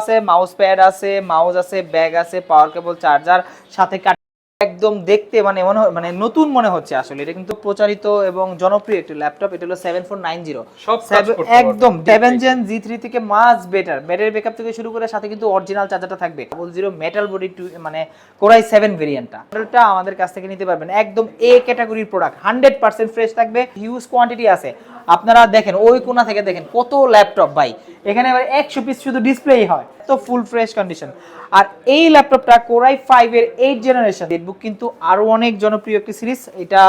আছে, mouse pad আছে, mouse আছে, ব্যাগ আছে, পাওয়ার কেবল, চার্জার, সাথে একদম দেখতে মানে নতুন মনে হচ্ছে। আসলে এটা কিন্তু প্রচারিত এবং জনপ্রিয় একটি ল্যাপটপ। এটা হলো 7490 সব কাজ করতে পারবে একদম 7 জেন G3 থেকে মাস বেটার ব্যাটারি ব্যাকআপ থেকে শুরু করে সাথে কিন্তু অরিজিনাল চার্জারটা থাকবে। 00 মেটাল বডি মানে কোরাই 7 ভেরিয়েন্টটা। মডেলটা আমাদের কাছ থেকে নিতে পারবেন, একদম এ ক্যাটাগরির প্রোডাক্ট, 100% ফ্রেশ থাকবে, হিউজ কোয়ান্টিটি আছে। আপনারা দেখেন ওই কোণা থেকে দেখেন কত ল্যাপটপ ভাই, এখানে এবার 100 পিস শুধু ডিসপ্লেই হয়, তো ফুল ফ্রেশ কন্ডিশন। আর এই ল্যাপটপটা কোরাই 5 এর 8 জেনারেশন বুক কিন্তু আরো অনেক জনপ্রিয় একটি সিরিজ। এটা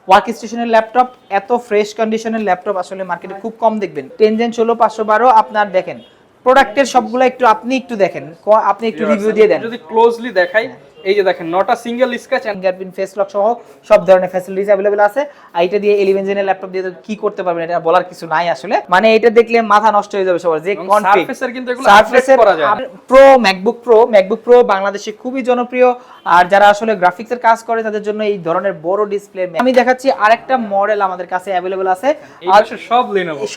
ওয়ার্ক স্টেশনের ল্যাপটপ, এত ফ্রেশ কন্ডিশনের ল্যাপটপ আসলে মার্কেটে খুব কম দেখবেন। 10 জেন 16512 আপনার দেখেন প্রোডাক্টের সবগুলো একটু আপনি দেখেন, আপনি একটু রিভিউ দিয়ে দেন। যদি ক্লোজলি দেখাই, এই যে দেখেন not a single scratch, fingerprint, face lock সহ সব ধরনের ফ্যাসিলিটিস अवेलेबल আছে। আর এটা দিয়ে 11 জেনের ল্যাপটপ দিয়ে কি করতে পারবেন এটা বলার কিছু নাই আসলে, মানে এটা দেখলে মাথা নষ্ট হয়ে যাবে সবার। যে কনফিগ সারফেসের কিন্তু এগুলো আপডেট করা যায়। প্রো ম্যাকবুক প্রো বাংলাদেশে খুবই জনপ্রিয়, আর যারা আসলে গ্রাফিক্সের কাজ করে তাদের জন্য এই ধরনের বড় ডিসপ্লে। আমি দেখাচ্ছি আরেকটা মডেল আমাদের কাছে अवेलेबल আছে, আর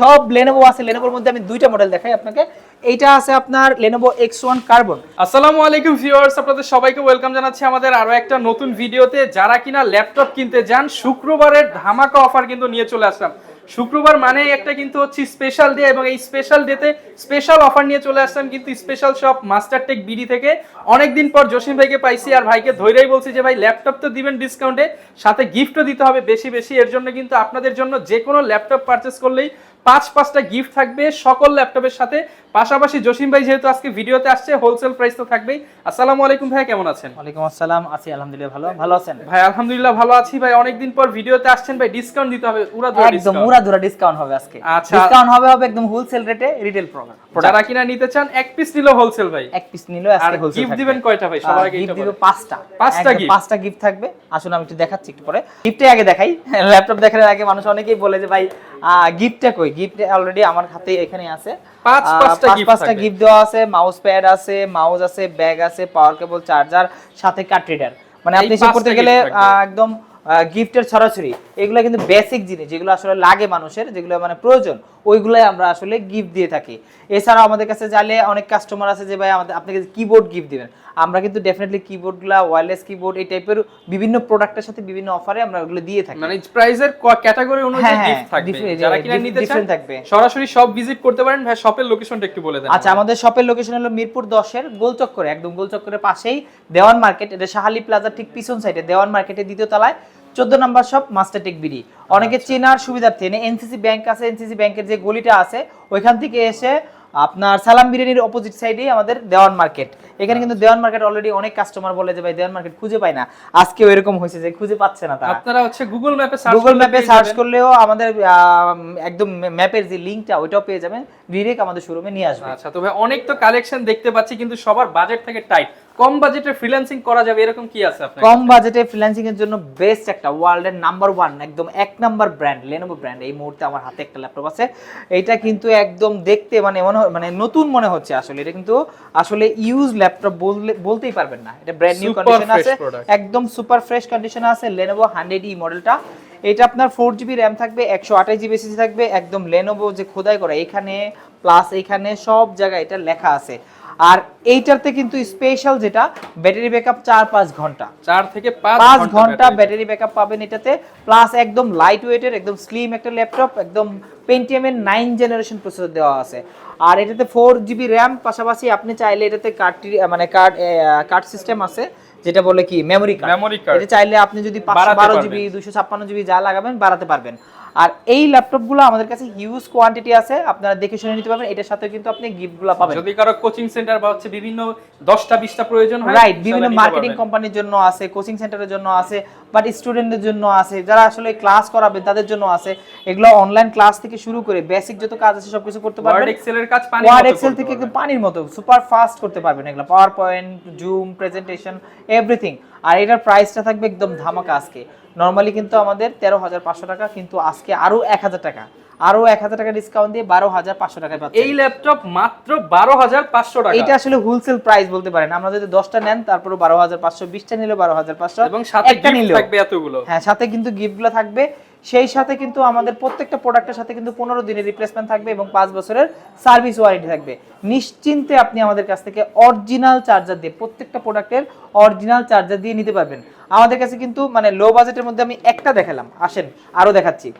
সব Lenovo আছে। Lenovoর মধ্যে আমি দুইটা মডেল দেখাই আপনাকে। এইটা আছে আপনার Lenovo X1 Carbon। আসসালামু আলাইকুম ভিউয়ার্স, আপনাদের সবাইকে ওয়েলকাম জানাচ্ছি আমাদের আরো একটা নতুন ভিডিওতে। যারা কিনা ল্যাপটপ কিনতে যান, শুক্রবারের ধামাকা অফার কিন্তু নিয়ে চলে আসলাম। শুক্রবার মানে একটা কিন্তু হচ্ছে স্পেশাল ডে, এবং এই স্পেশাল ডেতে স্পেশাল অফার নিয়ে চলে আসলাম কিন্তু স্পেশাল শপ মাস্টারটেক বিডি থেকে। অনেকদিন পর জসিম ভাইকে পাইছি, আর ভাইকে ধৈর্যই বলছি যে ভাই ল্যাপটপ তো দিবেন ডিসকাউন্টে, সাথে গিফটও দিতে হবে বেশি বেশি। এর জন্য কিন্তু আপনাদের জন্য যে কোনো ল্যাপটপ পারচেস করলেই 5টা গিফট থাকবে সকল ল্যাপটপের সাথে। পাশাপাশি জসিম ভাই যেহেতু আজকে ভিডিওতে আসছে, হোলসেল প্রাইস তো থাকবেই। আসসালামু আলাইকুম ভাই, কেমন আছেন? ওয়ালাইকুম আসসালাম, আছি আলহামদুলিল্লাহ ভালো আছেন ভাই? আলহামদুলিল্লাহ ভালো আছি ভাই। অনেকদিন পর ভিডিওতে আসছেন ভাই, ডিসকাউন্ট দিতে হবে, একদম উড়াধুরা ডিসকাউন্ট হবে আজকে। আচ্ছা, ডিসকাউন্ট হবে একদম হোলসেল রেটে, রিটেল প্রোডাক্ট। যারা কিনা নিতে চান এক পিস নিলো হোলসেল ভাই, এক পিস নিলো আজকে হোলসেল। গিফট দিবেন কয়টা ভাই? সবার আগে গিফট দিব 5টা গিফট থাকবে। আসুন আমি একটু দেখাচ্ছি একটু পরে। গিফটে আগে দেখাই, ল্যাপটপ দেখার আগে মানুষ অনেকেই বলে যে ভাই গিফটটা কই। গিফট অলরেডি আমার হাতে এখানে আছে, 5টা গিফট দেওয়া আছে। মাউস প্যাড আছে, মাউস আছে, ব্যাগ আছে, পাওয়ার কেবল, চার্জার, সাথে কার্ড রিডার। মানে আপনি এসে করতে গেলে একদম গিফটের ছড়াছড়ি। এগুলো কিন্তু বেসিক জিনিস যেগুলো আসলে লাগে মানুষের, যেগুলো মানে প্রয়োজন, ওইগুলাই আমরা আসলে গিফট দিয়ে থাকি। এছাড়াও আমাদের কাছে জানলে অনেক কাস্টমার আছে যে ভাই আপনাকে কিবোর্ড গিফট দিবেন। আমরা কিন্তু ডেফিনেটলি কিবোর্ডগুলো, ওয়্যারলেস কিবোর্ড, এই টাইপের বিভিন্ন প্রোডাক্টের সাথে বিভিন্ন অফারে আমরা ওগুলো দিয়ে থাকি। মানে প্রাইসের ক্যাটাগরি অনুযায়ী গিফট থাকবে। যারা কিনা নিতে চান সরাসরি শপ ভিজিট করতে পারেন। ভাই শপের লোকেশনটা একটু বলে দেন। আচ্ছা, আমাদের শপের লোকেশন হলো মিরপুর 10 এর গোলচক্করে, একদম গোলচক্করের পাশেই দেওয়ান মার্কেট। এটা শাহালি প্লাজার ঠিক পিছন সাইডে দেওয়ান মার্কেটের দ্বিতীয় তলায় 14 নম্বর শপ মাস্টারটেক বিডি। অনেকে চেনার সুবিধার্থে এনসিসি ব্যাংক আছে, এনসিসি ব্যাংকের যে গলিটা আছে ওইখান থেকে এসে আপনার সালাম বিরিয়ানির অপোজিট সাইডেই আমাদের দেওয়ান মার্কেট। এখানে কিন্তু দেওয়ান মার্কেট অলরেডি অনেক কাস্টমার বলে যে ভাই দেওয়ান মার্কেট খুঁজে পায় না। আজকে এরকম হয়েছে যে খুঁজে পাচ্ছে না তারা। আপনারা হচ্ছে গুগল ম্যাপে সার্চ করলেও আমাদের একদম ম্যাপের যে লিংকটা ওইটাও পেয়ে যাবেন, ডাইরেক্ট আমাদের শোরুমে নিয়ে আসবে। আচ্ছা, তো ভাই অনেক তো কালেকশন দেখতে পাচ্ছি, কিন্তু সবার বাজেট থেকে টাইট। কম বাজেটে ফ্রিল্যান্সিং করা যাবে এরকম কি আছে আপনার? কম বাজেটে ফ্রিল্যান্সিং এর জন্য বেস্ট একটা ওয়ার্ল্ডের নাম্বার 1 একদম 1 নাম্বার ব্র্যান্ড Lenovo ব্র্যান্ড। এই মুহূর্তে আমার হাতে একটা ল্যাপটপ আছে, এটা কিন্তু একদম দেখতে মানে নতুন মনে হচ্ছে। আসলে এটা কিন্তু আসলে ইউজ ল্যাপটপ বলতেই পারবেন না, এটা ব্র্যান্ড নিউ কন্ডিশন আছে, একদম সুপার ফ্রেশ কন্ডিশন আছে। Lenovo 100E মডেলটা, এটা আপনার 4GB RAM থাকবে, 128GB SSD থাকবে, একদম Lenovo যে খোদাই করা এখানে প্লাস এখানে সব জায়গায় এটা লেখা আছে। আর এইটাতে কিন্তু স্পেশাল যেটা ব্যাটারি ব্যাকআপ 4-5 ঘন্টা, 4 থেকে 5 ঘন্টা ব্যাটারি ব্যাকআপ পাবেন এটাতে। প্লাস একদম লাইট ওয়েটের, একদম স্লিম একটা ল্যাপটপ, একদম Pentium এর 9 জেনারেশন প্রসেসর দেওয়া আছে। আর এটাতে 4GB RAM, পাশাপাশি আপনি চাইলে এটাতে কার্ড সিস্টেম আছে, যেটা বলে কি মেমোরি কার্ড। এটা চাইলে আপনি যদি 512GB 256GB যা লাগাবেন বাড়াতে পারবেন। আর এই ল্যাপটপগুলো আমাদের কাছে হিউজ কোয়ান্টিটি আছে, আপনারা দেখে শুনে নিতে পারবেন। এটার সাথে কিন্তু আপনি গিফটগুলো পাবেন। যদি কারো কোচিং সেন্টার বা হচ্ছে বিভিন্ন 10টা 20টা প্রয়োজন হয়, রাইট, বিভিন্ন মার্কেটিং কোম্পানির জন্য আছে, কোচিং সেন্টারের জন্য আছে, বাট স্টুডেন্টদের জন্য আছে, যারা আসলে ক্লাস করাবে তাদের জন্য আছে। এগুলো অনলাইন ক্লাস থেকে শুরু করে বেসিক যত কাজ আছে সবকিছু করতে পারবেন। ওয়ার্ড এক্সেলের কাজ ওয়ার্ড এক্সেল থেকে একদম পানির মতো সুপার ফাস্ট করতে পারবেন এগুলো, PowerPoint, Zoom, presentation, everything. আর এটার প্রাইসটা থাকবে একদম ধামাকা আজকে। নরমালি কিন্তু আমাদের 13,500 টাকা, কিন্তু আজকে আরো 1000 টাকা ডিসকাউন্ট দিয়ে 12,500 টাকায় পাচ্ছেন এই ল্যাপটপ মাত্র 12,500 টাকা। এটা আসলে হোলসেল প্রাইস বলতে পারেন। আমরা যদি 10টা নেন তারপরে 12,500, 20টা নিলে 12,500, এবং সাথে গিফট থাকবে এতগুলো। হ্যাঁ, সাথে কিন্তু গিফটগুলো থাকবে। সেই সাথে কিন্তু আমাদের প্রত্যেকটা প্রোডাক্টের সাথে কিন্তু 15 দিনের রিপ্লেসমেন্ট থাকবে এবং 5 বছরের সার্ভিস ওয়ারেন্টি থাকবে। নিশ্চিন্তে আপনি আমাদের কাছ থেকে অরিজিনাল চার্জার দিয়ে প্রত্যেকটা প্রোডাক্টের অরিজিনাল চার্জার দিয়ে নিতে পারবেন। আমাদের কাছে কিন্তু মানে লো বাজেটের মধ্যে আমি একটা দেখালাম, আসেন আরো দেখাচ্ছি।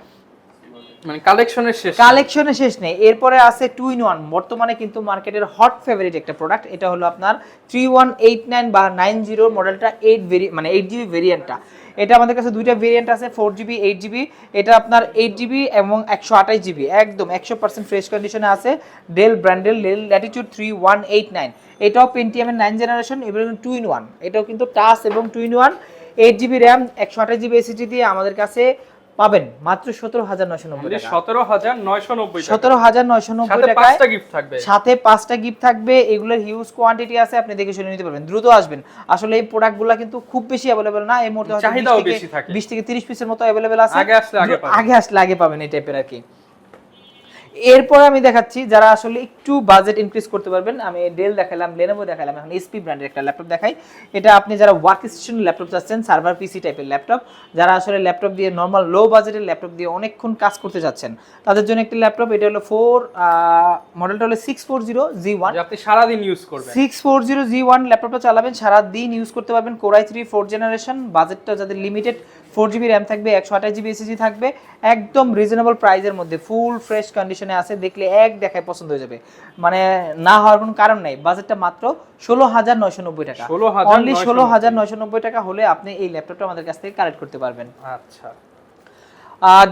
মানে কালেকশনের শেষ নেই। এরপরে আছে 2 in 1, বর্তমানে কিন্তু মার্কেটের হট ফেভারিট একটা প্রোডাক্ট। এটা হলো আপনার 3189 বা 90 মডেলটা 8GB ভেরিয়েন্টটা। এটা আমাদের কাছে দুইটা ভেরিয়েন্ট আছে, 4GB 8GB। এটা আপনার 8GB এবং 128GB, একদম 100% ফ্রেশ কন্ডিশনে আছে। ডেল ব্র্যান্ডের ডেল ল্যাটিটিউড 3189, এটাও পেন্টিয়ামের 9 জেনারেশন এবং 2 in 1। এটাও কিন্তু টাচ এবং 2 in 1, 8GB RAM 128GB SSD দিয়ে আমাদের কাছে পাবেন মাত্র 17,990 টাকা। 17,990 টাকায় পাঁচটা গিফট থাকবে, সাথে 5টা গিফট থাকবে। এগুলোর হিউজ কোয়ান্টিটি আছে, আপনি দেখে শুনে নিতে পারবেন। দ্রুত আসবেন, আসলে এই প্রোডাক্টগুলো কিন্তু খুব বেশি अवेलेबल না এই মুহূর্তে, চাহিদাও বেশি থাকে। 20 থেকে 30 পিসের মতো अवेलेबल আছে। আগে আসলে আগে পাবেন এই টাইপের আর কি। এরপর আমি দেখাচ্ছি যারা আসলে একটু বাজেট ইনক্রিজ করতে পারবেন। আমি ডেল দেখালাম, লেনোভো দেখালাম, এখন এসপি ব্র্যান্ডের একটা ল্যাপটপ দেখাই। এটা আপনি যারা ওয়ার্ক স্টেশন ল্যাপটপ চাচ্ছেন, সার্ভার পিসি টাইপের ল্যাপটপ, যারা আসলে ল্যাপটপ দিয়ে নরমাল লো বাজেটের ল্যাপটপ দিয়ে অনেকক্ষণ কাজ করতে যাচ্ছেন, তাদের জন্য একটি ল্যাপটপ। এটা হলো মডেলটা হলো 640G1, আপনি সারা দিন ইউজ করবেন। 640G1 ল্যাপটপটা চালাবেন, সারা দিন ইউজ করতে পারবেন। Core i3 4th জেনারেশন, বাজেটটা যাদের লিমিটেড, 4GB র্যাম থাকবে, 128GB এসএসডি থাকবে, একদম রিজনেবল প্রাইসের মধ্যে, ফুল ফ্রেশ কন্ডিশনে আছে। দেখলে এক দেখায় পছন্দ হয়ে যাবে, মানে না হওয়ার কোনো কারণ নাই। বাজেটটা মাত্র 16,990 টাকা, অনলি 16,990 টাকা হলে আপনি এই ল্যাপটপটা আমাদের কাছ থেকে কালেক্ট করতে পারবেন। আচ্ছা,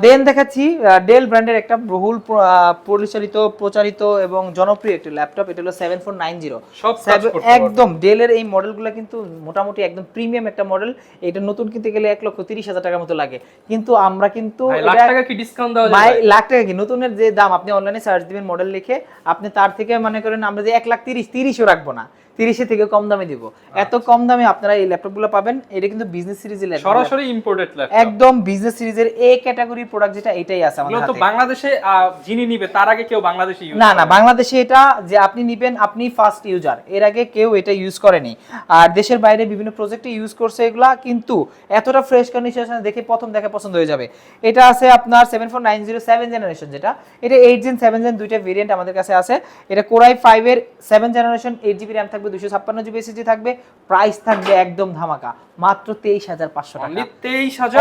দেন দেখাচ্ছি ডেল ব্র্যান্ডের একটা বহুল প্রচারিত এবং জনপ্রিয় একটা ল্যাপটপ। এটা হলো 7490। একদম ডেলের এই মডেলগুলো কিন্তু মোটামুটি একদম প্রিমিয়াম একটা মডেল। এটা নতুন কিনতে গেলে 1,30,000 টাকার মতো লাগে, কিন্তু আমরা কিন্তু লাখ টাকা কি ডিসকাউন্ট দেওয়া যায়? লাখ টাকা কি, নতুনের যে দাম আপনি অনলাইনে সার্চ দিবেন মডেল লিখে, আপনি তার থেকে মনে করেন আমরা যে 1,30,000 রাখবো না, 30 থেকে কম দামে দিব। এত কম দামে আপনারা এই ল্যাপটপগুলো পাবেন। এটা কিন্তু বিজনেস সিরিজের ল্যাপটপ, সরাসরি ইম্পোর্টেড ল্যাপটপ, একদম বিজনেস সিরিজের এ ক্যাটাগরির প্রোডাক্ট যেটা, এটাই আছে আমাদের হাতে। তো বাংলাদেশে যিনি নিবে তার আগে কেউ বাংলাদেশে ইউজ না, বাংলাদেশে এটা যে আপনি নিবেন, আপনি ফার্স্ট ইউজার, এর আগে কেউ এটা ইউজ করেনি। আর দেশের বাইরে বিভিন্ন প্রজেক্টে ইউজ করছে এগুলা, কিন্তু এতটা ফ্রেশ কন্ডিশনে দেখে প্রথম দেখা পছন্দ হয়ে যাবে। এটা আছে আপনার 7490 7th জেনারেশন, যেটা এটা 8 Gen 7 Gen দুইটা ভেরিয়েন্ট আমাদের কাছে আছে। এটা Core i5 এর 7th জেনারেশন, 8GB র্যাম থাকবে, 256GB এসএসডি থাকবে। প্রাইস থাকবে একদম ধামাকা, মাত্র 23,500 টাকা।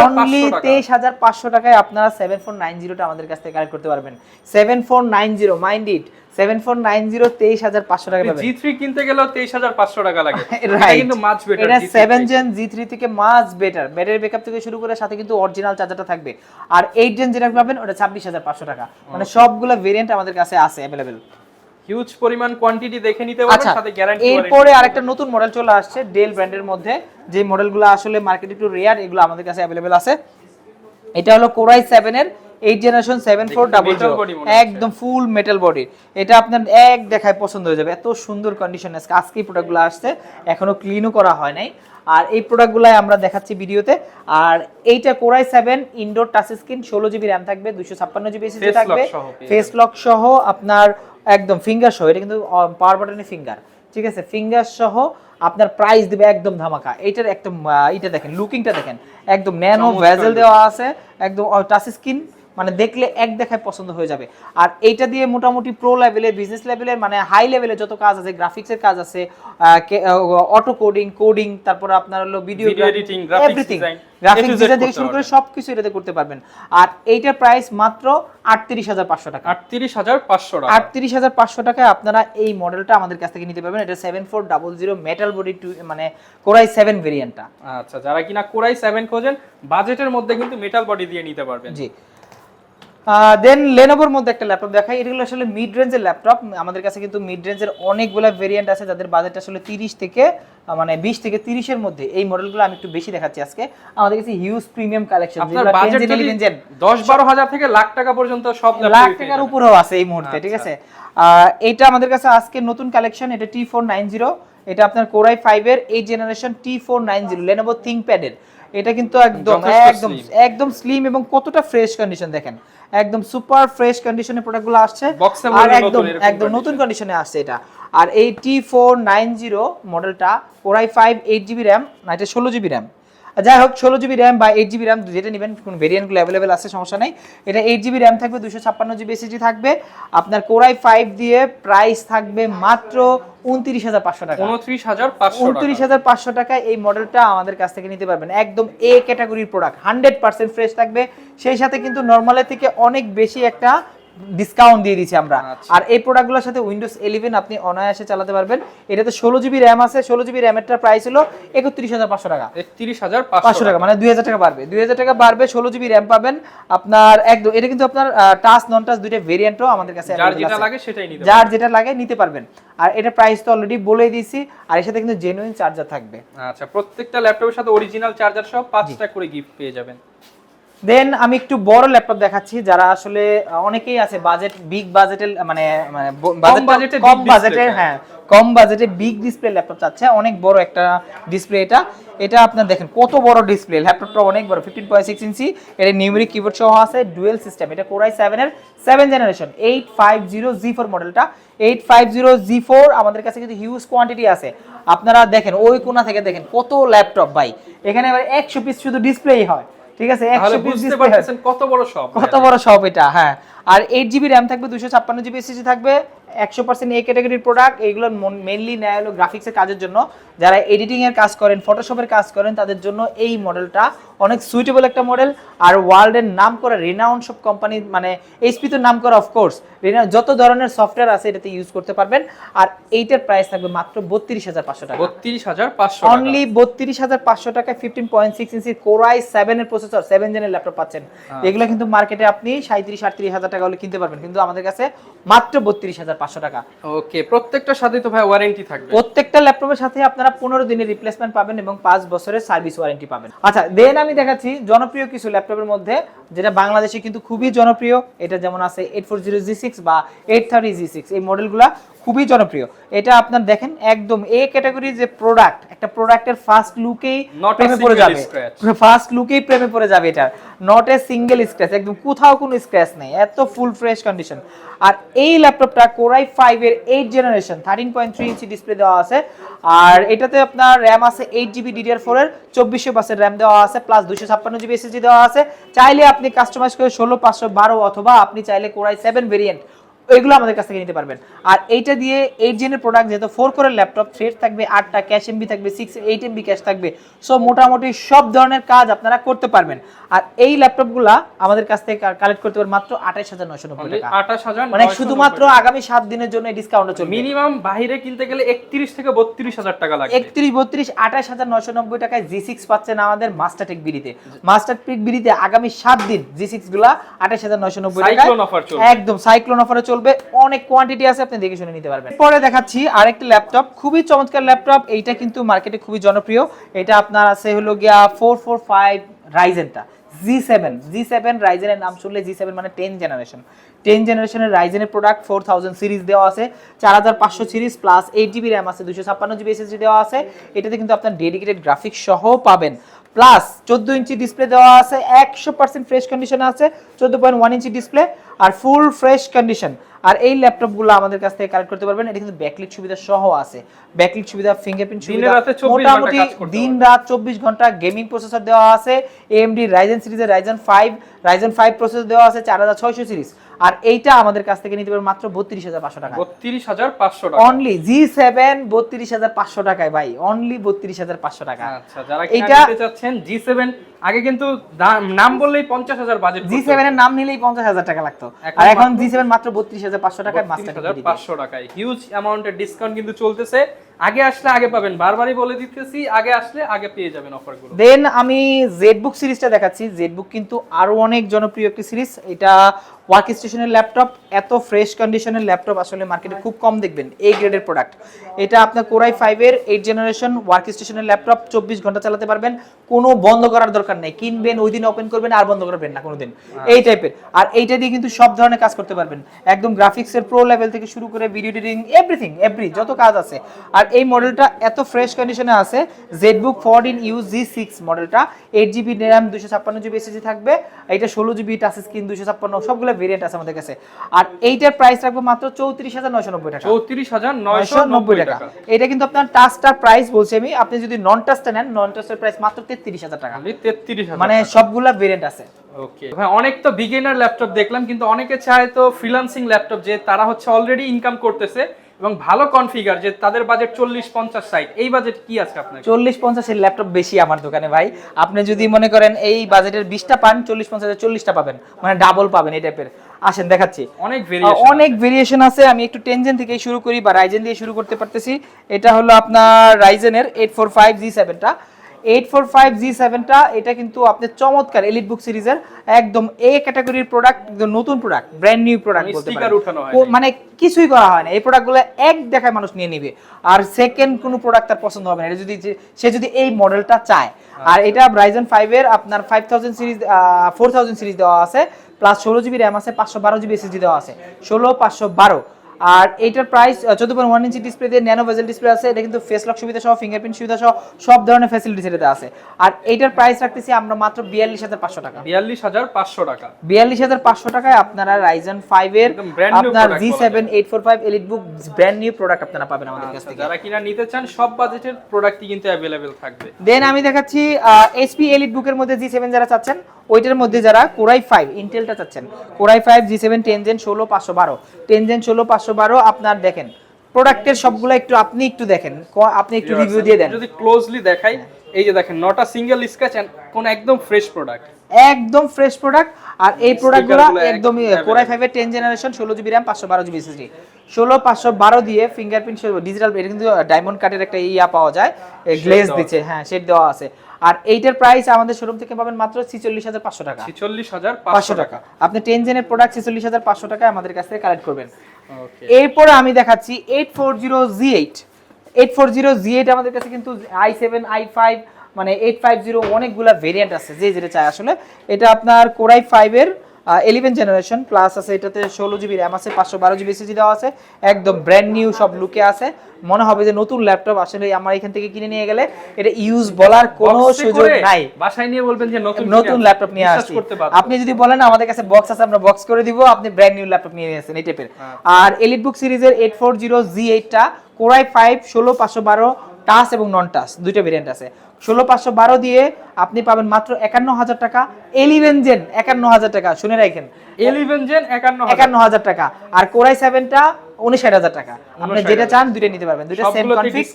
অনলি 23,500 টাকায় আপনারা 7490টা আমাদের কাছ থেকে কালেক্ট করতে পারবেন। 7490, মাইন্ড ইট, 7490 23,500 টাকা পাবেন। G3 কিনতে গেলেও 23,500 টাকা লাগে। এটা কিন্তু মাচ বেটার, এটা 7 Gen G3 থেকে মাচ বেটার। ব্যাটারি ব্যাকআপ থেকে শুরু করে সাথে কিন্তু অরিজিনাল চার্জারটা থাকবে। আর 8 Gen যেটা পাবেন ওটা 26,500 টাকা। মানে সবগুলো ভেরিয়েন্ট আমাদের কাছে আছে अवेलेबल। হিউজ পরিমাণ কোয়ান্টিটি দেখে নিতে পারবেন, সাথে গ্যারান্টি। এরপরে আরেকটা নতুন মডেল চলে আসছে ডেল ব্র্যান্ডের মধ্যে, যে মডেলগুলো আসলে মার্কেটে একটু রেয়ার, এগুলো আমাদের কাছে अवेलेबल আছে। এটা হলো Core i7 এর 8th জেনারেশন 7400, একদম ফুল মেটাল বডি। এটা আপনার এক দেখায় পছন্দ হয়ে যাবে, এত সুন্দর কন্ডিশনে আজকে এই প্রোডাক্টগুলো আসছে, এখনো ক্লিনও করা হয় নাই। আর এই প্রোডাক্টগুলাই আমরা দেখাচ্ছি ভিডিওতে। আর এইটা Core i7 indoor touch screen, 16GB RAM থাকবে, 256GB এসএসডি থাকবে, ফেস লক সহ আপনার একদম ফিঙ্গার সহ। এটা কিন্তু পাওয়ার বাটনের ফিঙ্গার, ঠিক আছে, ফিঙ্গার সহ আপনার প্রাইস দিবে একদম ধামাকা। এইটার একদম এটা দেখেন, লুকিংটা দেখেন, একদম ন্যানো ভেজেল দেওয়া আছে, একদম টাচ স্ক্রিন, মানে দেখলে এক দেখায় পছন্দ হয়ে যাবে। আর এইটা দিয়ে মোটামুটি প্রো লেভেলের, বিজনেস লেভেলের, মানে হাই লেভেলের যত কাজ আছে, গ্রাফিক্সের কাজ আছে, অটো কোডিং, তারপর আপনার হলো video editing, everything, graphics design থেকে শুরু করে সবকিছু এটাতে করতে পারবেন। আর এইটার প্রাইস মাত্র 38,500 টাকা। 38,500 টাকায় আপনারা এই মডেলটা আমাদের কাছ থেকে নিতে পারবেন। এটা 7400 মেটাল বডি, মানে Core i7 ভেরিয়েন্টটা। আচ্ছা, যারা কিনা Core i7 খোঁজেন বাজেটের মধ্যে কিন্তু মেটাল বডি দিয়ে নিতে পারবেন। জি। দেন লেনোভোর মধ্যে একটা ল্যাপটপ দেখাই। এগুলো আসলে মিড রেঞ্জের ল্যাপটপ। আমাদের কাছে কিন্তু মিড রেঞ্জের অনেকগুলো ভেরিয়েন্ট আছে, যাদের বাজেট আসলে 30 থেকে মানে 20 থেকে 30 এর মধ্যে। এই মডেলগুলো আমি একটু বেশি দেখাচ্ছি আজকে। আমাদের কাছে হিউজ প্রিমিয়াম কালেকশন, আপনার বাজেট 10-12 হাজার থেকে লাখ টাকা পর্যন্ত সব লাখ টাকার উপরেও আছে এই মুহূর্তে, ঠিক আছে। এটা আমাদের কাছে আজকে নতুন কালেকশন, এটা T490। এটা আপনার Core i5 এর 8th generation T490 Lenovo ThinkPad এর। এটা কিন্তু একদম স্লিম এবং কতটা ফ্রেশ কন্ডিশন দেখেন, একদম সুপার ফ্রেশ কন্ডিশনে প্রোডাক্টগুলো আসছে, আর একদম নতুন কন্ডিশনে আসছে এটা। আর এই T490 মডেলটা Core i5 8GB র্যাম, না এটা 16GB র্যাম। যাই হোক 16GB র্যাম বা 8GB র্যাম যেটা নেবেন, কোন ভেরিয়েন্টগুলো অ্যাভেলেবেল আছে সমস্যা নেই। এটা 8GB র্যাম থাকবে, 256GB SSD থাকবে। আপনার Core i5 দিয়ে প্রাইস থাকবে মাত্র 29500 টাকা। 29500 টাকায় এই মডেলটা আমাদের কাছ থেকে নিতে পারবেন। একদম এ ক্যাটাগরির প্রোডাক্ট, 100% ফ্রেশ থাকবে। সেই সাথে কিন্তু নরমালের থেকে অনেক বেশি একটা ডিসকাউন্ট দিয়ে দিচ্ছি আমরা। আর এই প্রোডাক্টগুলোর সাথে উইন্ডোজ 11 আপনি অনায়াসে চালাতে পারবেন। এটাতে 16GB র্যাম আছে। 16GB র্যামেরটার প্রাইস হলো 31500 টাকা। 31500 টাকা, মানে 2000 টাকা বাড়বে। 2000 টাকা বাড়বে, 16GB র্যাম পাবেন আপনার। একদম এটা কিন্তু আপনার টাচ নন টাচ দুইটা ভেরিয়েন্টও আমাদের কাছে যার যেটা লাগে সেটাই নিতে পারবেন, যার যেটা লাগে নিতে পারবেন। আর এটা প্রাইস তো অলরেডি বলেই দিয়েছি। আর এর সাথে কিন্তু জেনুইন চার্জার থাকবে। আচ্ছা, প্রত্যেকটা ল্যাপটপের সাথে অরিজিনাল চার্জার সহ 5টা করে গিফট পেয়ে যাবেন। দেন আমি একটু বড় ল্যাপটপ দেখাচ্ছি, যারা আসলে অনেকেই আছে বাজেট, বিগ বাজেটের মানে কম বাজেটের, হ্যাঁ কম বাজেটে বিগ ডিসপ্লে ল্যাপটপ চাচ্ছে, অনেক বড় একটা ডিসপ্লে। এটা আপনার দেখেন কত বড় ডিসপ্লে, ল্যাপটপটা অনেক বড়, 15.6 ইঞ্চি। এটা নিউমেরিক কিবোর্ড সহ আছে, ডুয়েল সিস্টেম। এটা Core i7 এর 7 জেনারেশন 850G4 মডেলটা। 850G4 আমাদের কাছে কিন্তু হিউজ কোয়ান্টিটি আছে। আপনারা দেখেন ওই কোণা থেকে দেখেন কত ল্যাপটপ ভাই, এখানে এবার 100 পিস শুধু ডিসপ্লেই হয়, ঠিক আছে? 100 পিস ডিসপ্লে, কত বড় শপ এটা। হ্যাঁ, আর 8GB র্যাম থাকবে, 256GB SSD থাকবে। 100% এ ক্যাটাগরির প্রোডাক্ট। এইগুলো মেইনলি নেয় হলো গ্রাফিক্সের কাজের জন্য, যারা এডিটিং এর কাজ করেন, ফটোশপের কাজ করেন, তাদের জন্য এই মডেলটা অনেক সুইটেবল একটা মডেল। আর ওয়ার্ল্ডের নাম করা রিনাউন্ড সব কোম্পানি, মানে এইচপি তো নাম করা অফকোর্স, যত ধরনের সফটওয়্যার আছে এটাতে ইউজ করতে পারবেন। আর এইটার প্রাইস থাকবে মাত্র 32500 টাকা। 32500 অনলি 32500 টাকায় 15.6 ইঞ্চি Core i7 এর প্রসেসর 7 জেনের ল্যাপটপ পাচ্ছেন। এগুলো কিন্তু মার্কেটে আপনি 37-38 টাকা হলে কিনতে পারবেন, কিন্তু আমাদের কাছে মাত্র 32500 টাকা। ওকে, প্রত্যেকটার সাথে তো ভাই ওয়ারেন্টি থাকবে। প্রত্যেকটা ল্যাপটপের সাথে আপনারা 15 দিনের রিপ্লেসমেন্ট পাবেন এবং 5 বছরের সার্ভিস ওয়ারেন্টি পাবেন। আচ্ছা, দেন আমি দেখাচ্ছি জনপ্রিয় কিছু ল্যাপটপের মধ্যে যেটা বাংলাদেশে কিন্তু খুবই জনপ্রিয়। এটা যেমন আছে 840G6 বা 830G6, এই মডেলগুলা খুবই জনপ্রিয়। এটা আপনার দেখেন একদম এ ক্যাটাগরি যে প্রোডাক্ট, একটা প্রোডাক্টের ফার্স্ট লুকেই প্রেমে পড়ে যাবে, ফার্স্ট লুকেই প্রেমে পড়ে যাবে। এটা নট এ সিঙ্গেল স্ক্র্যাচ, একদম কোথাও কোনো স্ক্র্যাচ নেই, এত ফুল ফ্রেশ কন্ডিশন। আর এই ল্যাপটপটা Core i5 এর 8 জেনারেশন 13.3 ইঞ্চি ডিসপ্লে দেওয়া আছে। আর এটাতে আপনার র্যাম আছে 8GB DDR4 এর 2400 বাসের র্যাম দেওয়া আছে, প্লাস 256GB SSD দেওয়া আছে। চাইলে আপনি কাস্টমাইজ করে 16512 অথবা আপনি চাইলে Core i7 ভেরিয়েন্ট, এগুলো আমাদের কাছ থেকে নিতে পারবেন। আর এইটা দিয়ে 8 জেনের প্রোডাক্ট, যেহেতু 4 কোরের ল্যাপটপ, থ্রেড থাকবে 8টা, ক্যাশ এমবি থাকবে 8 MB ক্যাশ থাকবে। সো মোটামুটি সব ধরনের কাজ আপনারা করতে পারবেন। আর এই ল্যাপটপগুলা আমাদের কাছ থেকে কালেক্ট করতে পারবেন মাত্র 28990 টাকা। 28990, মানে শুধুমাত্র আগামী 7 দিনের জন্য এই ডিসকাউন্টটা চলবে। মিনিমাম বাইরে কিনতে গেলে 31 থেকে 32000 টাকা লাগবে। 31 32 28990 টাকায় G6 পাচ্ছেন আমাদের মাস্টারটেক বিডিতে। মাস্টারটেক বিডিতে আগামী 7 দিন G6 গুলা 28990 টাকায় সাইক্লোন অফার চলবে, একদম সাইক্লোন অফারে চলবে। অনেক কোয়ান্টিটি আছে, আপনি দেখে শুনে নিতে পারবেন। পরে দেখাচ্ছি আরেকটা ল্যাপটপ, খুবই চমৎকার ল্যাপটপ। এইটা কিন্তু মার্কেটে খুবই জনপ্রিয়। এটা আপনার আছে হলো গিয়া 445 রাইজেনটা G7 রাইজেনের নাম শুনলে G7 মানে 10 জেনারেশনের রাইজেনের প্রোডাক্ট। 4000 সিরিজ দেওয়া আছে, 4500 সিরিজ প্লাস 8GB র্যাম আছে, 256GB SSD দেওয়া আছে। এটাতে কিন্তু আপনার ডেডিকেটেড গ্রাফিক্স সহ পাবেন, প্লাস 14 ইঞ্চি ডিসপ্লে দেওয়া আছে, 100% ফ্রেশ কন্ডিশনে আছে, 14.1 ইঞ্চি ডিসপ্লে আর ফুল ফ্রেশ কন্ডিশন। আর এই ল্যাপটপগুলো আমাদের কাছ থেকে কালেক্ট করতে পারবেন। এটা কিন্তু ব্যাকলিট সুবিধা সহ আছে, ব্যাকলিট সুবিধা, ফিঙ্গারপ্রিন্ট সুবিধা, মোটামুটি দিন রাত 24 ঘন্টা গেমিং প্রসেসর দেওয়া আছে। AMD Ryzen সিরিজের Ryzen 5 প্রসেসর দেওয়া আছে, 4600 সিরিজ। আর এইটা আমাদের কাছ থেকে নিতে পারবেন মাত্র 32500 টাকা। 32500 টাকা অনলি G7 32500 টাকায় ভাই, অনলি 32500 টাকা। আচ্ছা, যারা কিনতে চাচ্ছেন G7, আগে কিন্তু নাম বললেই 50000 বাজেট, G7 এর নাম নিলেই 50000 টাকা লাগতো, আর এখন G7 মাত্র 32500 টাকায় মাস্টার 500 টাকায় হিউজ অ্যামাউন্টের ডিসকাউন্ট কিন্তু চলতেছে। আগে আসলে আগে পাবেন, বারবারই বলে দিতেছি, আগে আসলে আগে পেয়ে যাবেন অফারগুলো। দেন আমি জেডবুক সিরিজটা দেখাচ্ছি। জেডবুক কিন্তু আরো অনেক জনপ্রিয় একটি সিরিজ। এটা ওয়ার্ক স্টেশনের ল্যাপটপ, এত ফ্রেশ কন্ডিশনের ল্যাপটপ আসলে মার্কেটে খুব কম দেখবেন, এই গ্রেডের প্রোডাক্ট। এটা আপনার Core i5 এর 8 জেনারেশন ওয়ার্ক স্টেশনের ল্যাপটপ, 24 ঘন্টা চালাতে পারবেন, কোনো বন্ধ করার দরকার নেই। কিনবেন ওই দিন ওপেন করবেন আর বন্ধ করবেন না কোনোদিন, এই টাইপের। আর এইটা দিয়ে কিন্তু সব ধরনের কাজ করতে পারবেন, একদম গ্রাফিক্সের প্রো লেভেল থেকে শুরু করে ভিডিও এডিটিং, এভরি যত কাজ আছে। আর এই মডেলটা এত ফ্রেশ কন্ডিশনে আছে, জেডবুক 14U G6 মডেলটা, 8GB র্যাম 256GB SSD থাকবে। এটা 16GB টাচ স্ক্রিন, 256, সবগুলো ভেরিয়েন্ট আছে আছে আমাদের কাছে। আর এইটার প্রাইস রাখবো মাত্র 34,990 টাকা। 34,990 টাকা। এটা কিন্তু আপনার টাচটার প্রাইস বলছি আমি, আপনি যদি নন টাচটা নেন, নন টাচের প্রাইস মাত্র 33,000 টাকা। 33,000 মানে সবগুলা ভেরিয়েন্ট আছে। ওকে ভাই, অনেক তো বিগিনার ল্যাপটপ দেখলাম, কিন্তু অনেকে চায় তো ফ্রিল্যান্সিং ল্যাপটপ, যে তারা হচ্ছে অলরেডি ইনকাম করতেছে এবং ভালো কনফিগার, যে তাদের বাজেট 40-50 সাইট, এই বাজেট কি আছে আপনার? 40-50 এর ল্যাপটপ বেশি আমার দোকানে ভাই। আপনি যদি মনে করেন এই বাজেটের 20টা পান, 40-50 40টা পাবেন, মানে ডাবল পাবেন এই টাইপের। আসেন দেখাচ্ছি, অনেক ভেরিয়েশন আছে। আমি একটু টেনজেন থেকে শুরু করি বা রাইজেন দিয়ে শুরু করতে পারতেছি। এটা হলো আপনার রাইজেনের 845G7টা। 845G7টা এটা কিন্তু আপনার চমৎকার এলিট বুক সিরিজের একদম এ ক্যাটাগরির প্রোডাক্ট, একদম নতুন প্রোডাক্ট, ব্র্যান্ড নিউ প্রোডাক্ট বলতে পারেন। মানে কিছুই করা হয় না, এই প্রোডাক্টগুলো এক দেখায় মানুষ নিয়ে নিবে, আর সেকেন্ড কোনো প্রোডাক্ট তার পছন্দ হবে না, এটা যদি সে যদি এই মডেলটা চায়। আর এটা Ryzen 5 এর আপনার 5000 সিরিজ 4000 সিরিজ দেওয়া আছে, প্লাস 16GB RAM আছে, 512GB SSD দেওয়া আছে, 16512। আর এইটার প্রাইস 14.1 ইঞ্চি ডিসপ্লে দিয়ে ন্যানো বেজেল ডিসপ্লে আছে। এটা কিন্তু ফেস লক সুবিধা সহ, ফিঙ্গারপ্রিন্ট সুবিধা সহ সব ধরনের ফ্যাসিলিটিস এটাতে আছে। আর এইটার প্রাইস রাখতেছি আমরা মাত্র 42,500 টাকা। 42,500 টাকা। 42,500 টাকায় আপনারা Ryzen 5 এর আপনার G7 845 এলিট বুক ব্র্যান্ড নিউ প্রোডাক্ট আপনারা পাবেন আমাদের কাছ থেকে। যারা কিনা নিতে চান সব বাজেটের প্রোডাক্টই কিন্তু अवेलेबल থাকবে। দেন আমি দেখাচ্ছি HP এলিট বুকের মধ্যে G7 যারা চাচ্ছেন, ওইটার মধ্যে যারা Core i5 ইন্টেলটা চাচ্ছেন, Core i5 G7 10 Gen 16 512 আপনার দেখেন প্রোডাক্টের সবগুলো একটু আপনি একটু দেখেন, আপনি একটু রিভিউ দিয়ে দেন। যদি ক্লোজলি দেখাই, এই যে দেখেন, not a single scratch and কোন একদম ফ্রেশ প্রোডাক্ট, একদম ফ্রেশ প্রোডাক্ট। আর এই প্রোডাক্টগুলো একদম Core i5 এর 10 generation 16GB RAM 512GB SSD 16512 দিয়ে ফিঙ্গারপ্রিন্ট ডিজিটাল, এটা কিন্তু ডায়মন্ড কাটের একটা ইয়া পাওয়া যায়, গ্লেজ দিচ্ছে, হ্যাঁ শেড দেওয়া আছে। আর এইটার প্রাইস আমাদের শোরুম থেকে পাবেন মাত্র 46,500 টাকা। 46,500 টাকা। আপনি 10 জেনের প্রোডাক্ট 46,500 টাকায় আমাদের কাছ থেকে কালেক্ট করবেন। এরপরে আমি দেখাচ্ছি 840Z8। 840Z8 আমাদের কাছে কিন্তু i7 i5 মানে 850 অনেকগুলা ভেরিয়েন্ট আছে, যে যেটা চাই আসলে। এটা আপনার Core i5 এর 11 জেনারেশন প্লাস আছে, এটাতে 16GB RAM আছে, 512GB SSD দেওয়া আছে, একদম ব্র্যান্ড নিউ সব লুকে আছে, মনে হবে যে নতুন ল্যাপটপ। আসলে আমার এখান থেকে কিনে নিয়ে গেলে এটা ইউজ বলার কোনো সুযোগ নাই, বাসায় নিয়ে বলবেন যে নতুন ল্যাপটপ নিয়ে আসছি। আপনি যদি বলেন আমাদের কাছে বক্স আছে, আমরা বক্স করে দিব, আপনি ব্র্যান্ড নিউ ল্যাপটপ নিয়ে নিয়েছেন এই টাইপের। আর এলিট বুক সিরিজের 840Z8টা Core i5 16512 টাচ এবং নন টাচ দুইটা ভেরিয়েন্ট আছে। 16512 দিয়ে আপনি পাবেন মাত্র 51,000 টাকা। 11 জেন 51,000 টাকা, শুনে রাখেন, 11 জেন 51,000 টাকা। আর Core i7টা 59,000 টাকা। আপনি যেটা চান দুইটা নিতে পারবেন, দুইটা সেম কনফিগ,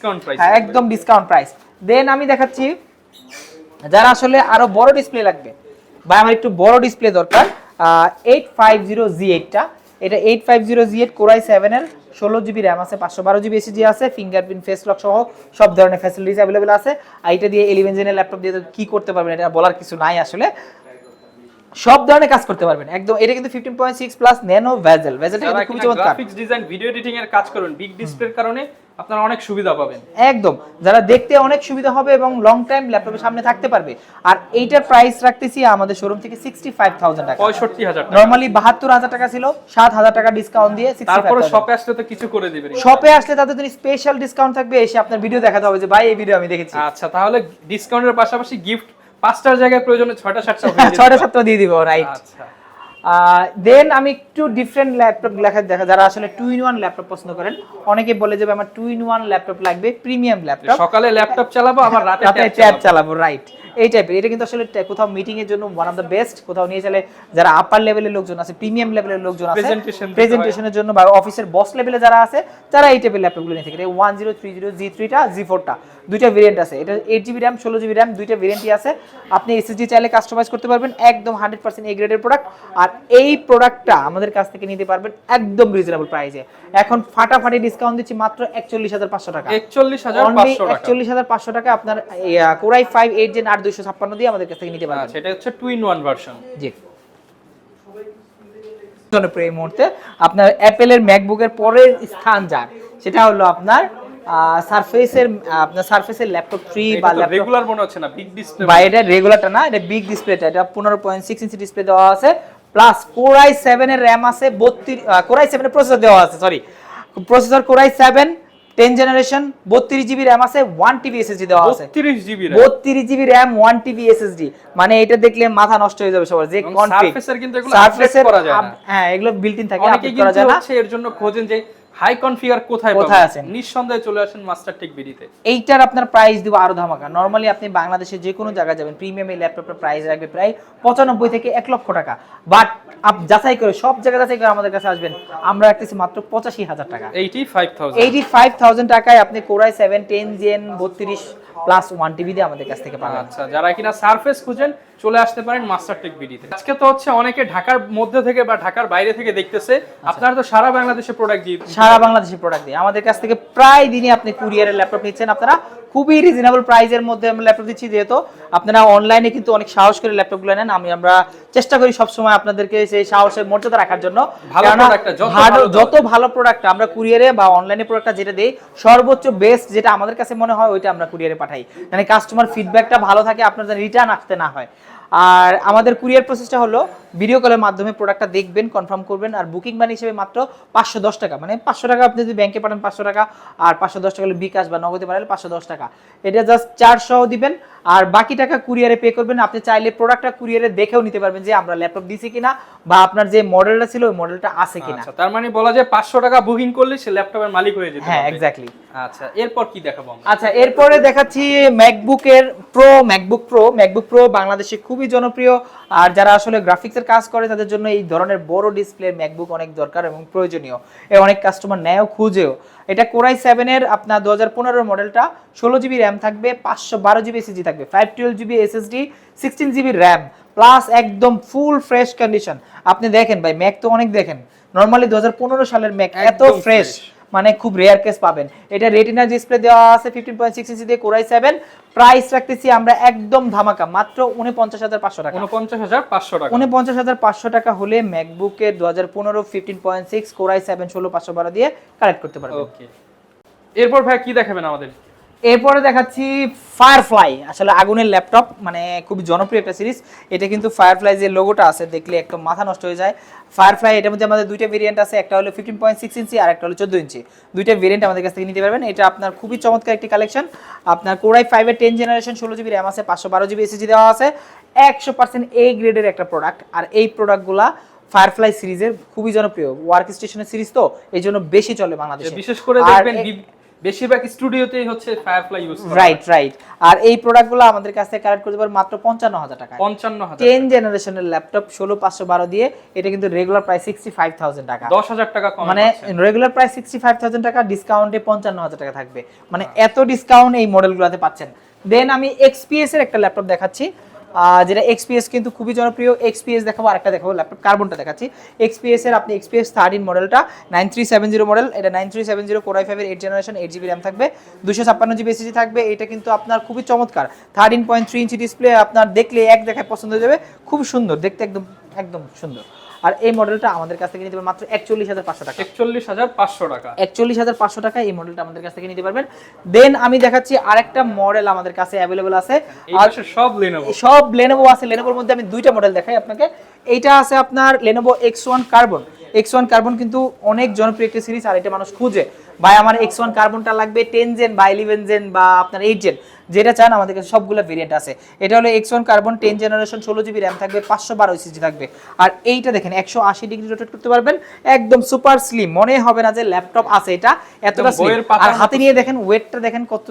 হ্যাঁ একদম ডিসকাউন্ট প্রাইস। দেন আমি দেখাচ্ছি যারা আসলে আরো বড় ডিসপ্লে লাগবে, বা আমার একটু বড় ডিসপ্লে দরকার, 850Z8টা, এটা 850Z8 Core i7 এর 16GB RAM আছে, 512GB SSD আছে, ফিঙ্গারপ্রিন্ট ফেস লক সহ সব ধরনের ফ্যাসিলিটিস अवेलेबल আছে। আর এটা দিয়ে 11 জেনের ল্যাপটপ দিয়ে কি করতে পারবেন এটা বলার কিছু নাই আসলে, সব ধরনের কাজ করতে পারবেন একদম। এটা কিন্তু 15.6 প্লাস ন্যানো বেজেল, বেজেলটা কিন্তু খুবই চমৎকার। গ্রাফিক্স ডিজাইন, ভিডিও এডিটিং এর কাজ করবেন, বিগ ডিসপ্লের কারণে আপনারা অনেক সুবিধা পাবেন, একদম যারা দেখতে অনেক সুবিধা হবে এবং লং টাইম ল্যাপটপের সামনে থাকতে পারবে। আর এইটার প্রাইস রাখতেছি আমাদের শোরুম থেকে 65,000 টাকা। 65,000 টাকা, নরমালি 72,000 টাকা ছিল, 7,000 টাকা ডিসকাউন্ট দিয়ে 65,000। তারপরে শপে আসলে তো কিছু করে দিবেন, শপে আসলে তাদের জন্য স্পেশাল ডিসকাউন্ট থাকবে, এসে আপনার ভিডিও দেখাতে হবে যে ভাই এই ভিডিও আমি দেখেছি। আচ্ছা, তাহলে ডিসকাউন্টের পাশাপাশি গিফট 5টার জায়গায় প্রয়োজনে 6টা 7টা দিয়ে দিব, রাইট। আচ্ছা, দেন আমি একটু ডিফারেন্ট ল্যাপটপ দেখা, যারা আসলে 2-in-1 ল্যাপটপ পছন্দ করেন, অনেকে বলে যে আমার 2-in-1 ল্যাপটপ লাগবে, প্রিমিয়াম ল্যাপটপ, সকালে ল্যাপটপ চালাবো আবার রাতে ট্যাব চালাবো, রাইট এই টাইপের। এটা কিন্তু আসলে কোথাও মিটিং এর জন্য ওয়ান অফ দ্য বেস্ট, কোথাও নিয়ে চলে যারা আপার লেভেলের লোকজন আছে, প্রিমিয়াম লেভেলের লোকজন আছে, প্রেজেন্টেশনের জন্য বা অফিসের বস লেভেলে যারা আছে, তারা এই টাইপের ল্যাপটপগুলো নিয়ে থাকে। 1030Z3টা G4টা দুইটা ভেরিয়েন্ট আছে, এটা 8GB RAM 16GB RAM দুইটা ভেরিয়েন্টই আছে। আপনি SSD চাইলে কাস্টমাইজ করতে পারবেন, একদম 100% এ গ্রেডের প্রোডাক্ট। আর এই প্রোডাক্টটা আমাদের কাছ থেকে নিতে পারবেন একদম রিজনেবল প্রাইসে। এখন ফাটাফাটি ডিসকাউন্ট দিচ্ছি মাত্র 41,500 টাকা। 41,500 টাকা আপনার Core i5 8 Gen 8256 দিয়ে আমাদের কাছ থেকে নিতে পারবেন। সেটা হচ্ছে 2-in-1 ভার্সন। জি, জনপ্রিয় এই মুহূর্তে আপনার অ্যাপেলের ম্যাকবুকের পরের স্থান যার, সেটা হলো আপনার সারফেসের ল্যাপটপ 3 বা ল্যাপটপ রেগুলার মনে হচ্ছে না, বিগ ডিসপ্লে বা এটা রেগুলারটা না, এটা বিগ ডিসপ্লেটা, এটা 15.6 ইঞ্চি ডিসপ্লে দেওয়া আছে, প্লাস Core i7 এর RAM আছে 32, Core i7 এর প্রসেসর দেওয়া আছে, sorry processor Core i7 10 generation 32 GB RAM আছে 1 টিবি এসএসডি দেওয়া আছে 32 GB 32 GB RAM 1 TB SSD মানে এটা দেখলে মাথা নষ্ট হয়ে যাবে সবার যে কনফিগ সারফেসের কিন্তু এগুলো আপডেট করা যায় না হ্যাঁ এগুলো বিল্ট ইন থাকে আপডেট করা যায় না এর জন্য খোঁজেন যে হাই কনফিগার কোথায় আছেন নিঃসন্দেহে চলে আসেন মাস্টারটেক বিডিতে এইটার আপনার প্রাইস দিব আরো ধামাকা নরমালি আপনি বাংলাদেশে যে কোনো জায়গায় যাবেন প্রিমিয়াম এই ল্যাপটপের প্রাইস রাখবে প্রায় 95 থেকে 1 লক্ষ টাকা বাট আপনি যাচাই করে সব জায়গা যাচাই করে আমাদের কাছে আসবেন আমরা রাখতেছি মাত্র 85000 টাকা 85000 টাকায় আপনি কোরাই 7 10 জেন 32 প্লাস 1 টিবি দিয়ে আমাদের কাছ থেকে পাবেন আচ্ছা যারা কিনা সারফেস খুঁজেন চলে আসতে পারেন মাস্টারটেক বিডিতে আজকে তো হচ্ছে অনেকে ঢাকার মধ্যে থেকে বা ঢাকার বাইরে থেকে দেখতেছে আপনারা তো সারা বাংলাদেশে প্রোডাক্ট দিয়ে সারা বাংলাদেশে প্রোডাক্ট দিয়ে আমাদের কাছ থেকে প্রায় দিনই আপনি কুরিয়ারের ল্যাপটপ নিচ্ছেন আপনারা খুবই রিজনেবল প্রাইসের মধ্যে আমরা ল্যাপটপ দিচ্ছি যেহেতু আপনারা অনলাইনে কিন্তু অনেক সাহস করে ল্যাপটপগুলো নেন আমরা চেষ্টা করি সব সময় আপনাদেরকে সেই সাহসের মর্যাদা রাখার জন্য যত ভালো প্রোডাক্ট আমরা কুরিয়ারে বা অনলাইনে প্রোডাক্টটা যেটা দেই সর্বোচ্চ বেস্ট যেটা আমাদের কাছে মনে হয় ওইটা আমরা কুরিয়ারে পাঠাই মানে কাস্টমার ফিডব্যাকটা ভালো থাকে আপনাদের রিটার্ন আসতে না হয় আর আমাদের কুরিয়ার প্রসেসটা হলো ভিডিও কলের মাধ্যমে প্রোডাক্টটা দেখবেন কনফার্ম করবেন আর বুকিং মানি হিসেবে মাত্র 510 টাকা মানে 500 টাকা আপনি যদি ব্যাংকে পাঠান 500 টাকা আর 510 টাকা হলে বিকাশ বা নগদে পাঠালে 510 টাকা এটা জাস্ট 400 দিবেন আর বাকি টাকা কুরিয়ারে পে করবেন আপনি চাইলে প্রোডাক্টটা কুরিয়ারে দেখেও নিতে পারবেন যে আমরা ল্যাপটপ দিছি কিনা বা আপনার যে মডেলটা ছিল ওই মডেলটা আছে কিনা আচ্ছা তার মানে বলা যায় 500 টাকা বুকিং করলে সে ল্যাপটপের মালিক হয়ে যেতে হ্যাঁ এক্স্যাক্টলি আচ্ছা এরপর কি দেখাবো আমরা আচ্ছা এরপরে দেখাচ্ছি ম্যাকবুক প্রো বাংলাদেশে খুবই জনপ্রিয় আর যারা আসলে গ্রাফিক্সের কাজ করে তাদের জন্য এই ধরনের বড় ডিসপ্লে ম্যাকবুক অনেক দরকার এবং প্রয়োজনীয় অনেক কাস্টমার নেয়ও খুঁজেও এটা কোরাই 7 এর আপনার 2015 মডেলটা 16 জিবি র‍্যাম থাকবে 512 জিবি এসএসডি থাকবে 512 GB SSD 16 GB RAM plus একদম ফুল ফ্রেশ কন্ডিশন আপনি দেখেন ভাই ম্যাক তো অনেক দেখেন নরমালি 2015 সালের ম্যাক এত ফ্রেশ মানে খুব রেয়ার কেস পাবেন এটা রেটিনা ডিসপ্লে দেওয়া আছে 15.6 ইঞ্চি দিয়ে কোরাই 7 প্রাইস রাখতেছি আমরা একদম ধামাকা মাত্র 49500 টাকা 49500 টাকা হলে ম্যাকবুকের 2015 15.6 কোরাই 7 16512 দিয়ে কালেক্ট করতে পারবেন ওকে এরপর ভাই কি দেখাবেন আমাদের এরপরে দেখাচ্ছি ফায়ারফ্লাই আসলে আগুনের ল্যাপটপ মানে খুব জনপ্রিয় একটা সিরিজ এটা কিন্তু ফায়ারফ্লাই যে লোগোটা আছে দেখলে একদম মাথা নষ্ট হয়ে যায় ফায়ারফ্লাই এটার মধ্যে আমাদের দুইটা ভেরিয়েন্ট আছে একটা হলো 15.6 ইঞ্চি আর একটা হলো 14 ইঞ্চি দুইটা ভেরিয়েন্ট আমাদের কাছ থেকে নিতে পারবেন এটা আপনার খুবই চমৎকার একটি কালেকশন আপনার কোরাই 5 এর 10 জেনারেশন 16 জিবি র‍্যাম আছে 512 জিবি এসএসডি দেওয়া আছে 100% এ গ্রেডের একটা প্রোডাক্ট আর এই প্রোডাক্টগুলা ফায়ারফ্লাই সিরিজের খুবই জনপ্রিয় ওয়ার্ক স্টেশনের সিরিজ তো এইজন্য বেশি চলে বাংলাদেশে বিশেষ করে দেখবেন বেশিরভাগ স্টুডিওতেই হচ্ছে ফায়ারফ্লাই ইউজ করা রাইট আর এই প্রোডাক্টগুলো আমাদের কাছ থেকে কালেক্ট করতে পারবেন মাত্র 55000 টাকা 55000 10 জেনারেশনের ল্যাপটপ 16512 দিয়ে এটা কিন্তু রেগুলার প্রাইস 65000 টাকা 10000 টাকা কম মানে রেগুলার প্রাইস 65000 টাকা ডিসকাউন্টে 55000 টাকা থাকবে মানে এত ডিসকাউন্ট এই মডেলগুলোতে পাচ্ছেন দেন আমি এক্সপিএস এর একটা ল্যাপটপ দেখাচ্ছি যেটা এক্সপিএস কিন্তু খুবই জনপ্রিয় এক্সপিএস দেখাবো আরেকটা দেখাবো ল্যাপটপ কার্বনটা দেখাচ্ছি এক্সপিএস এর আপনি এক্সপিএস 13 মডেলটা 9370 মডেল এটা 9370 কোরাই 5 এর 8 জেনারেশন 8 জিবি র‍্যাম থাকবে 256 জিবি এসএসডি থাকবে এটা কিন্তু আপনার খুবই চমৎকার 13.3 ইঞ্চি ডিসপ্লে আপনার দেখলে এক দেখায় পছন্দ হয়ে যাবে খুব সুন্দর দেখতে একদম সুন্দর আর এই মডেলটা আমাদের কাছ থেকে নিতে পারবেন মাত্র 41500 টাকা 41500 টাকা এই মডেলটা আমাদের কাছ থেকে নিতে পারবেন দেন আমি দেখাচ্ছি আরেকটা মডেল আমাদের কাছে अवेलेबल আছে আর সব Lenovo আছে Lenovoর মধ্যে আমি দুইটা মডেল দেখাই আপনাকে এইটা আছে আপনার Lenovo X1 কার্বন কিন্তু অনেক জনপ্রিয় একটা সিরিজ আর এটা মানুষ খুঁজে ভাই আমার X1 কার্বনটা লাগবে 10 জেন বা 11 জেন বা আপনার 8 জেন যেটা চান আমাদের কাছে সবগুলো ভেরিয়েন্ট আছে এটা হলো X1 carbon 10 generation 16 GB RAM থাকবে 512 এসএসডি থাকবে আর এইটা দেখেন 180 ডিগ্রি রোটেট করতে পারবেন একদম সুপার স্লিম মনে হবে না যে ল্যাপটপ আছে এটা এতটা স্লিম আর হাতে নিয়ে দেখেন ওয়েটটা দেখেন কত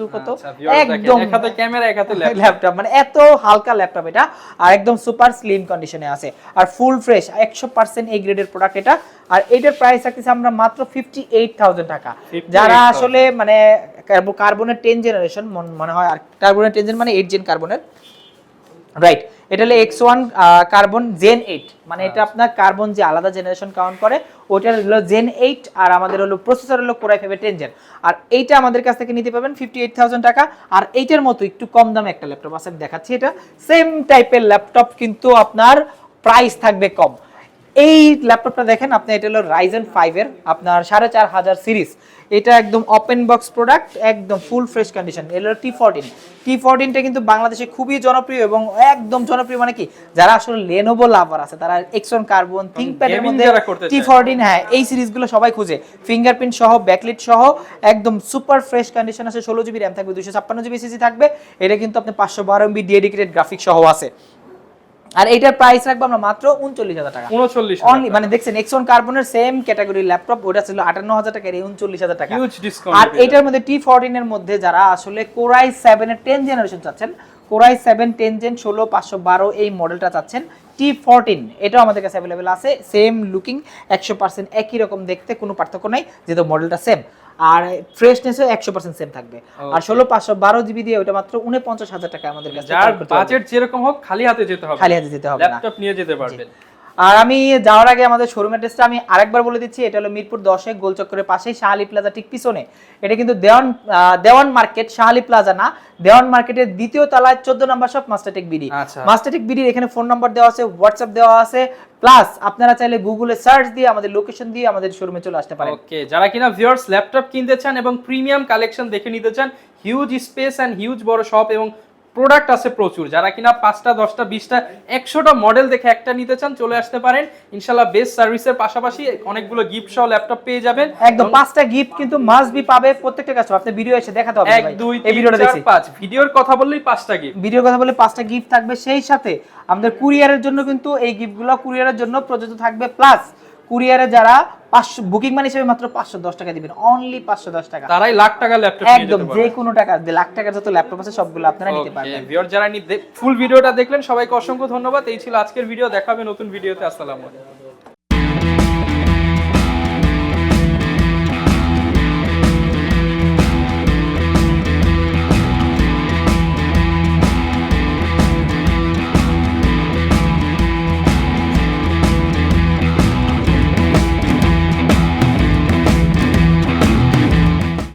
একদম এক হাতে ক্যামেরা এক হাতে ল্যাপটপ মানে এত হালকা ল্যাপটপ এটা আর একদম সুপার স্লিম কন্ডিশনে আছে আর ফুল ফ্রেশ 100% এ গ্রেডের প্রোডাক্ট এটা আর এটার প্রাইস রাখতেছি আমরা মাত্র 58000 টাকা যারা আসলে মানে কার্বনের 10 জেনারেশন মনে হয় আর কার্বনের 10 জেন মানে 8 জেন কার্বনের রাইট এটা হলো X1 কার্বন জেন 8 মানে এটা আপনার কার্বন যে আলাদা জেনারেশন কাউন্ট করে ওটা হলো জেন 8 আর আমাদের হলো প্রসেসর হলো কোরাই 5 10 জেন আর এইটা আমাদের কাছ থেকে নিতে পাবেন 58000 টাকা আর এইটার মতো একটু কম দামে একটা ল্যাপটপ আছে দেখাচ্ছি এটা সেম টাইপের ল্যাপটপ কিন্তু আপনার প্রাইস থাকবে কম এই ল্যাপটপটা দেখেন আপনি, এটা হলো Ryzen 5 এর আপনার 4500 সিরিজ। এটা একদম ওপেন বক্স প্রোডাক্ট, একদম ফুল ফ্রেশ কন্ডিশন। এটা হলো T14টা কিন্তু বাংলাদেশে খুবই জনপ্রিয় এবং একদম জনপ্রিয় মানে কি, যারা আসলে Lenovo লাভার আছে তারা Exon Carbon ThinkPad এর মধ্যে T14 হ্যাঁ এই সিরিজগুলো সবাই খুঁজে, ফিঙ্গারপ্রিন্ট সহ ব্যাকলিট সহ একদম সুপার ফ্রেশ কন্ডিশন আছে। 16 জিবি র‍্যাম থাকবে, 256 জিবি এসএসডি থাকবে। এটা কিন্তু আপনি 512 এমবি ডেডিকেটেড গ্রাফিক্স সহ আছে। আর এটার প্রাইস রাখবো আমরা মাত্র 39000 টাকা। 39 অনলি, মানে দেখছেন এক্সন কার্বনের সেম ক্যাটাগরি ল্যাপটপ, ওটা ছিল 58000 টাকা, এই 39000 টাকা। Huge discount. আর এটার মধ্যে T14 এর মধ্যে যারা আসলে Core i7 এর 10 জেনারেশন চাচ্ছেন, Core i7 10 জেন 16512 এই মডেলটা চাচ্ছেন, T14 এটাও আমাদের কাছে अवेलेबल আছে। সেম লুকিং, 100% একই রকম দেখতে, কোনো পার্থক্য নাই যেহেতু মডেলটা সেম। আর ফ্রেশনেসও 100% সেম থাকবে। আর 16512 জিবি দিয়ে ওটা মাত্র 49000 টাকা আমাদের কাছে। যার বাজেট যেরকম হোক খালি হাতে যেতে হবে, খালি হাতে যেতে হবে না, ল্যাপটপ নিয়ে যেতে পারবেন। আর আমি যাওয়ার আগে আমাদের শোরুম অ্যাড্রেসটা আমি আরেকবার বলে দিচ্ছি। এটা হলো মিরপুর 10 গোলচক্করের পাশেই শাহালি প্লাজা ঠিক পিছনে। এটা কিন্তু দেওয়ান মার্কেট, শাহালি প্লাজা না, দেওয়ান মার্কেটের দ্বিতীয় তলায় 14 নম্বর শপ মাস্টারটেক বিডি। মাস্টারটেক বিডির এখানে ফোন নাম্বার দেওয়া আছে, হোয়াটসঅ্যাপ দেওয়া আছে, প্লাস আপনারা চাইলে গুগলে সার্চ দিয়ে আমাদের লোকেশন দিয়ে আমাদের শোরুমে চলে আসতে পারেন। ওকে, যারা কিনা ভিউয়ার্স ল্যাপটপ কিনতে চান এবং প্রিমিয়াম কালেকশন দেখে নিতে চান, হিউজ স্পেস এন্ড হিউজ বড় শপ এবং প্রোডাক্ট আছে প্রচুর। যারা কিনা 5টা 10টা 20টা 100টা মডেল দেখে একটা নিতে চান, চলে আসতে পারেন। ইনশাআল্লাহ বেস্ট সার্ভিসের পাশাপাশি অনেকগুলো গিফট সহ ল্যাপটপ পেয়ে যাবেন। একদম 5টা গিফট কিন্তু মাস্ট বি পাবে প্রত্যেকটা কাছে। আপনি ভিডিও এসে দেখাতে হবে 1 2 3 4 5 ভিডিওর কথা বললেই 5টা গিফট, ভিডিওর কথা বলে 5টা গিফট থাকবে। সেই সাথে আমাদের কুরিয়ারের জন্য কিন্তু এই গিফটগুলো কুরিয়ারের জন্য প্রযোজ্য থাকবে। প্লাস কুরিয়ারে যারা 500 বুকিং মানি হিসেবে মাত্র 510 টাকা দিবেন, অনলি 510 টাকা, তারাই লাখ টাকা ল্যাপটপ নিয়ে যেতে একদম পারবেন। যে কোনো টাকা, লাখ টাকার যত ল্যাপটপ আছে সবগুলো আপনারা নিতে পারবেন। ভিউয়ার যারা ফুল ভিডিওটা দেখলেন সবাইকে অসংখ্য ধন্যবাদ। এই ছিল আজকের ভিডিও, দেখা হবে নতুন ভিডিওতে। আসসালামু আলাইকুম।